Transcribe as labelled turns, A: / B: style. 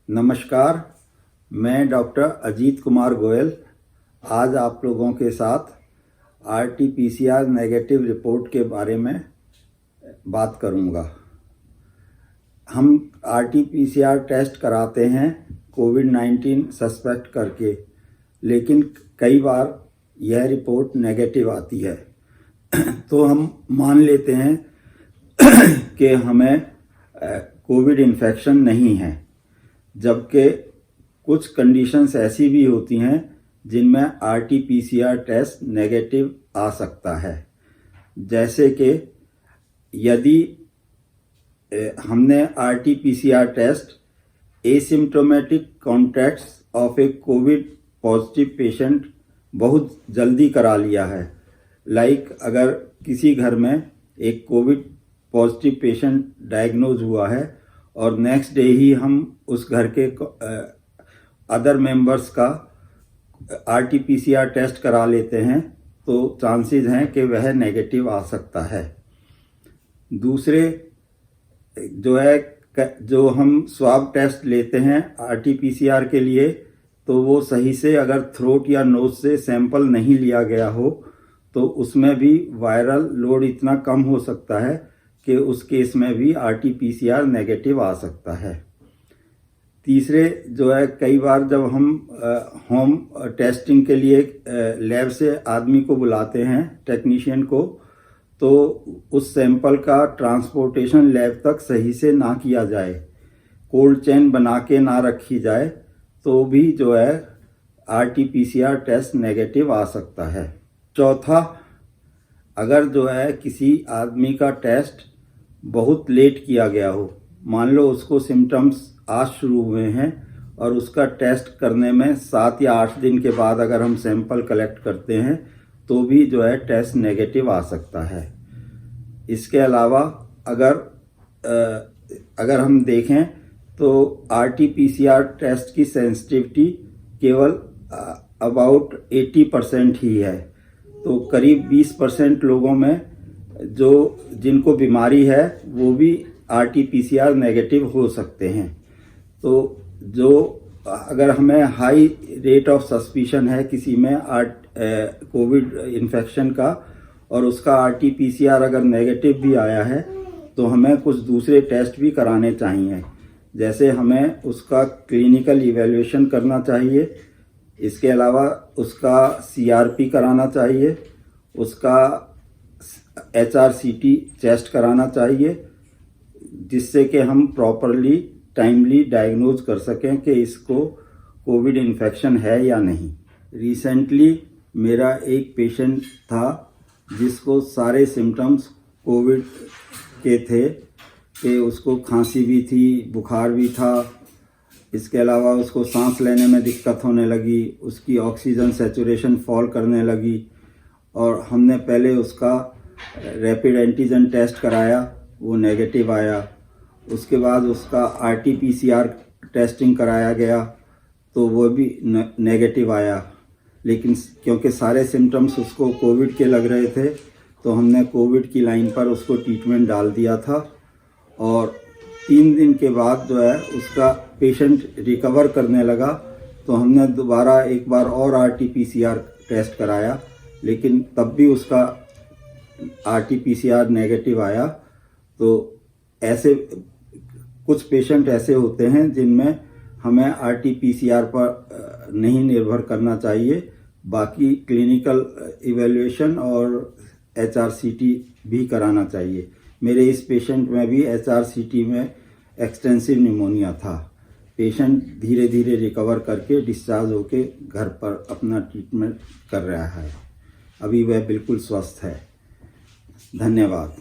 A: नमस्कार, मैं डॉक्टर अजीत कुमार गोयल आज आप लोगों के साथ RT-PCR नेगेटिव रिपोर्ट के बारे में बात करूंगा। हम RT-PCR टेस्ट कराते हैं कोविड-19 सस्पेक्ट करके, लेकिन कई बार यह रिपोर्ट नेगेटिव आती है तो हम मान लेते हैं कि हमें कोविड इन्फेक्शन नहीं है, जबकि कुछ कंडीशंस ऐसी भी होती हैं जिनमें RT-PCR टेस्ट नेगेटिव आ सकता है। जैसे कि यदि हमने RT-PCR test asymptomatic contacts of a covid positive patient बहुत जल्दी करा लिया है, अगर किसी घर में एक कोविड पॉजिटिव पेशेंट डायग्नोज हुआ है और नेक्स्ट डे ही हम उस घर के अदर मेंबर्स का RT-PCR टेस्ट करा लेते हैं, तो चांसेस हैं कि वह नेगेटिव आ सकता है। दूसरे जो हम स्वाब टेस्ट लेते हैं RT-PCR के लिए, तो वो सही से अगर थ्रोट या नोज से सैंपल नहीं लिया गया हो तो उसमें भी वायरल लोड इतना कम हो सकता है कि उस केस में भी RT-PCR नेगेटिव आ सकता है। तीसरे कई बार जब हम होम टेस्टिंग के लिए लैब से आदमी को बुलाते हैं, टेक्नीशियन को, तो उस सैंपल का ट्रांसपोर्टेशन लैब तक सही से ना किया जाए, कोल्ड चेन बना के ना रखी जाए, तो भी RT-PCR टेस्ट नेगेटिव आ सकता है। चौथा, अगर किसी आदमी का टेस्ट बहुत लेट किया गया हो, मान लो उसको सिम्टम्स आज शुरू हुए हैं और उसका टेस्ट करने में 7 या 8 दिन के बाद अगर हम सैंपल कलेक्ट करते हैं तो भी टेस्ट नेगेटिव आ सकता है। इसके अलावा अगर हम देखें तो RT-PCR टेस्ट की सेंसिटिविटी केवल अबाउट 80% ही है, तो करीब 20% लोगों में जिनको बीमारी है वो भी RT-PCR नेगेटिव हो सकते हैं। तो अगर हमें हाई रेट ऑफ सस्पिशन है किसी में कोविड इन्फेक्शन का और उसका RT-PCR अगर नेगेटिव भी आया है, तो हमें कुछ दूसरे टेस्ट भी कराने चाहिए। जैसे हमें उसका क्लिनिकल इवैल्यूएशन करना चाहिए, इसके अलावा उसका CRP कराना चाहिए, उसका HRCT चेस्ट कराना चाहिए, जिससे कि हम प्रॉपरली टाइमली डायग्नोज कर सकें कि इसको कोविड इन्फेक्शन है या नहीं। रिसेंटली मेरा एक पेशेंट था जिसको सारे सिम्टम्स कोविड के थे कि उसको खांसी भी थी, बुखार भी था, इसके अलावा उसको सांस लेने में दिक्कत होने लगी, उसकी ऑक्सीजन सैचुरेशन फॉल करने लगी, और हमने पहले उसका रैपिड एंटीजन टेस्ट कराया, वो नेगेटिव आया। उसके बाद उसका RT-PCR टेस्टिंग कराया गया तो वो भी नेगेटिव आया, लेकिन क्योंकि सारे सिम्टम्स उसको कोविड के लग रहे थे तो हमने कोविड की लाइन पर उसको ट्रीटमेंट डाल दिया था, और 3 दिन के बाद उसका पेशेंट रिकवर करने लगा, तो हमने दोबारा एक बार और RT-PCR टेस्ट कराया, लेकिन तब भी उसका RT-PCR नेगेटिव आया। तो ऐसे कुछ पेशेंट ऐसे होते हैं जिनमें हमें RT-PCR पर नहीं निर्भर करना चाहिए, बाकी क्लिनिकल इवैल्यूएशन और HRCT भी कराना चाहिए। मेरे इस पेशेंट में भी HRCT में एक्सटेंसिव निमोनिया था। पेशेंट धीरे धीरे रिकवर करके डिस्चार्ज होके घर पर अपना ट्रीटमेंट कर रहा है, अभी वह बिल्कुल स्वस्थ है। धन्यवाद।